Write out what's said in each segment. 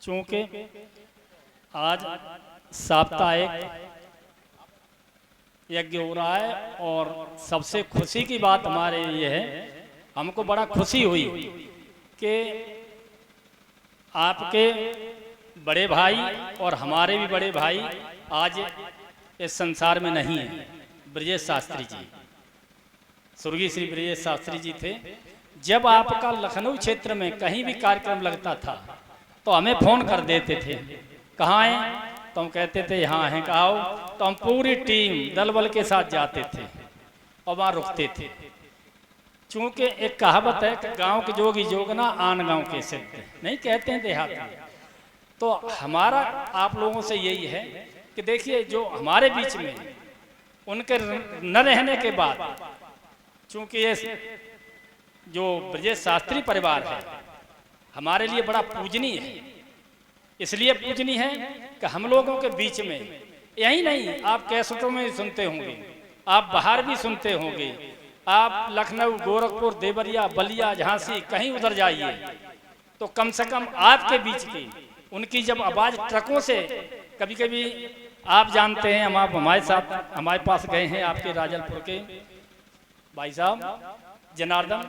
चूँकि आज साप्ताहिक यज्ञ हो रहा है और सबसे खुशी की बात हमारे लिए है, हमको बड़ा खुशी हुई कि आपके बड़े भाई और हमारे भी बड़े भाई आज इस संसार में नहीं हैं। ब्रजेश शास्त्री जी, स्वर्गीय श्री ब्रजेश शास्त्री जी थे। जब आपका लखनऊ क्षेत्र में कहीं भी कार्यक्रम लगता था तो हमें फ़ोन कर देते थे, कहाँ हैं? तो हम कहते थे यहाँ हैं, आओ। तो हम पूरी टीम दल बल के साथ जाते थे और वहाँ रुकते थे। चूँकि एक कहावत है कि गांव के जोगी जोगना आन गांव के सिद्ध, नहीं कहते हैं देहात में। तो हमारा आप लोगों से यही है कि देखिए, जो हमारे बीच में उनके न रहने के बाद, चूँकि ये जो ब्रजेश शास्त्री परिवार है हमारे लिए बड़ा पूजनीय है। इसलिए पूजनीय है कि हम लोगों के बीच में, यही नहीं, आप कैसेटों में सुनते होंगे, आप बाहर भी सुनते होंगे, आप लखनऊ, गोरखपुर, देवरिया, बलिया, झांसी कहीं उधर जाइए तो कम से कम आपके बीच की उनकी जब आवाज़ ट्रकों से, कभी कभी आप जानते हैं, हम आप हमारे साथ हमारे पास गए हैं आपके राजलपुर के भाई साहब जनार्दन,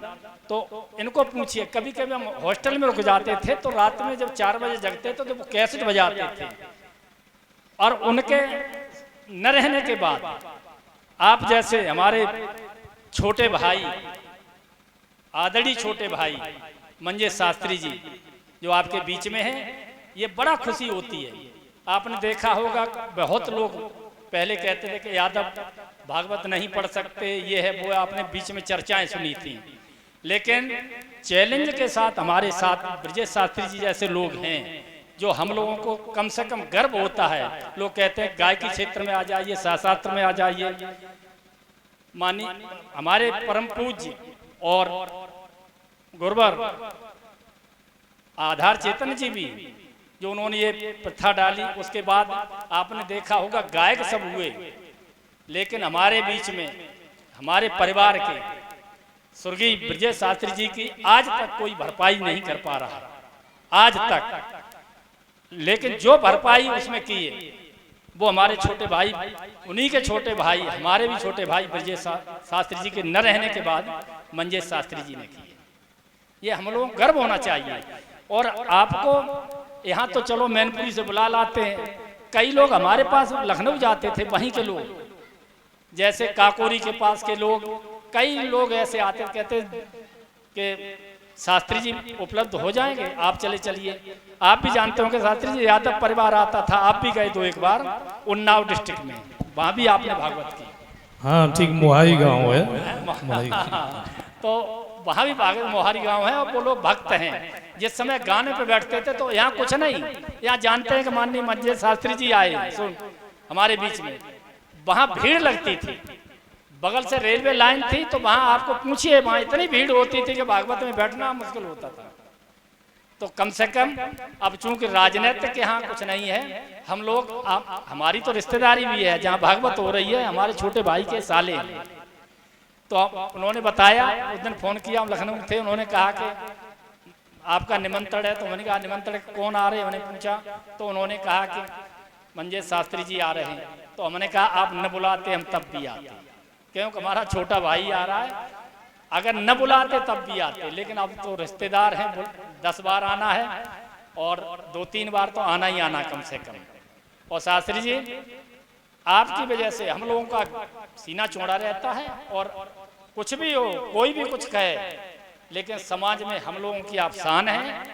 तो इनको पूछिए, कभी कभी हम हॉस्टल में रुक जाते थे तो रात में जब 4 बजे जगते थे तो वो कैसेट बजाते थे। और उनके न रहने के बाद आप जैसे हमारे छोटे भाई, आदरणीय छोटे भाई मंजेश शास्त्री जी जो आपके बीच में हैं, ये बड़ा खुशी होती है। आपने देखा होगा बहुत लोग पहले कहते थे कि यादव भागवत नहीं पढ़ सकते, ये है वो है, आपने बीच में चर्चाएं सुनी थी। लेकिन चैलेंज के साथ हमारे साथ ब्रजेश शास्त्री जी जैसे लोग हैं जो हम लोगों को कम से कम गर्व होता है। लोग कहते हैं गायकी क्षेत्र में आ जाइए, शास्त्र में आ जाइए। मानी हमारे परम पूज्य और गुरुवर आधार चेतन जी भी, जो उन्होंने ये प्रथा डाली, उसके बाद आपने देखा होगा गायक सब हुए, लेकिन हमारे बीच में हमारे परिवार के स्वर्गीय ब्रजेश शास्त्री जी की आज तक कोई भरपाई नहीं कर पा रहा, आज तक। लेकिन जो भरपाई उसमें की है वो हमारे छोटे भाई, उन्हीं के छोटे भाई, हमारे भी छोटे भाई ब्रजेश शास्त्री जी के न रहने के बाद मंजेश शास्त्री जी ने की है। ये हम लोगों को गर्व होना चाहिए। और आपको यहाँ तो चलो मैनपुरी से बुला लाते हैं, कई लोग हमारे पास लखनऊ जाते थे, वहीं के लोग जैसे काकोरी के पास के लोग, कई लोग ऐसे आते कहते कि शास्त्री जी उपलब्ध हो जाएंगे, आप चले चलिए। आप भी जानते होंगे शास्त्री जी यादव परिवार आता था, आप भी गए 2-1 बार उन्नाव डिस्ट्रिक्ट में, वहाँ भी आपने भागवत की। हाँ ठीक, मोहारी गांव है। तो वहाँ भी भागवत मोहारी गांव है और वो लोग भक्त हैं। जिस समय गाने पे बैठते थे तो यहाँ कुछ नहीं, यहाँ जानते हैं कि माननीय मंजेश शास्त्री जी आए सुन हमारे बीच में, वहाँ भीड़ लगती थी, बगल से रेलवे लाइन थी, तो वहाँ आपको पूछिए, वहाँ इतनी भीड़ होती थी कि भागवत में बैठना मुश्किल होता था। तो कम से कम अब चूंकि राजनीतिक के यहाँ कुछ नहीं है, हम लोग हमारी तो रिश्तेदारी भी है, जहाँ भागवत हो रही है हमारे छोटे भाई के साले, तो उन्होंने बताया, उस दिन फ़ोन किया, हम लखनऊ थे, उन्होंने कहा कि आपका निमंत्रण है। तो मैंने कहा निमंत्रण कौन आ रहे हैं, उन्होंने पूछा, तो उन्होंने कहा कि मंजेश शास्त्री जी आ रहे हैं। तो हमने कहा आप न बुलाते हम तब भी आते, क्योंकि हमारा छोटा भाई आ रहा है, अगर न बुलाते तब भी आते। लेकिन अब तो रिश्तेदार हैं, 10 बार आना है और 2-3 बार तो आना ही आना कम से कम। और शास्त्री जी आपकी वजह से हम लोगों का सीना चौड़ा रहता है, और कुछ भी हो, कोई भी कुछ कहे, लेकिन समाज में हम लोगों की आप शान हैं,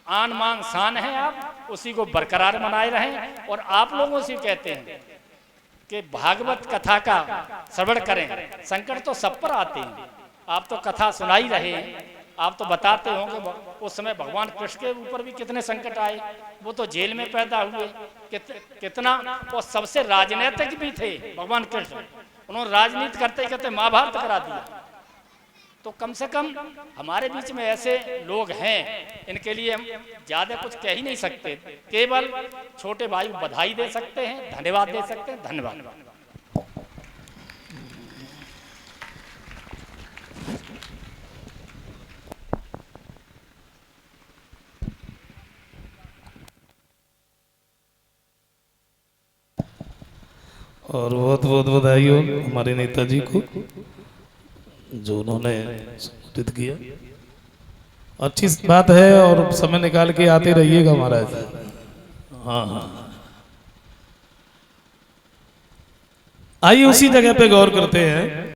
आन मान शान है, आप उसी को बरकरार बनाए रहें। और आप लोगों से कहते हैं कि भागवत कथा का श्रवण करें, संकट तो सब पर आते हैं, आप तो कथा सुनाई रहे हैं, आप तो बताते होंगे उस समय भगवान कृष्ण के ऊपर भी कितने संकट आए, वो तो जेल में पैदा हुए, कितना, और सबसे राजनीतिक भी थे भगवान कृष्ण, उन्होंने राजनीति करते करते महाभारत करा दिया। तो कम से कम हमारे बीच में ऐसे लोग हैं, इनके लिए हम ज़्यादा कुछ कह ही नहीं सकते, केवल छोटे भाई को बधाई दे सकते हैं, धन्यवाद दे सकते हैं। धन्यवाद। और बहुत बहुत बधाई हो हमारे नेताजी को जो उन्होंने संबोधित किया। अच्छी बात है और समय निकाल के आते रहिएगा महाराज। हाँ हाँ, आइए उसी जगह पे गौर करते हैं।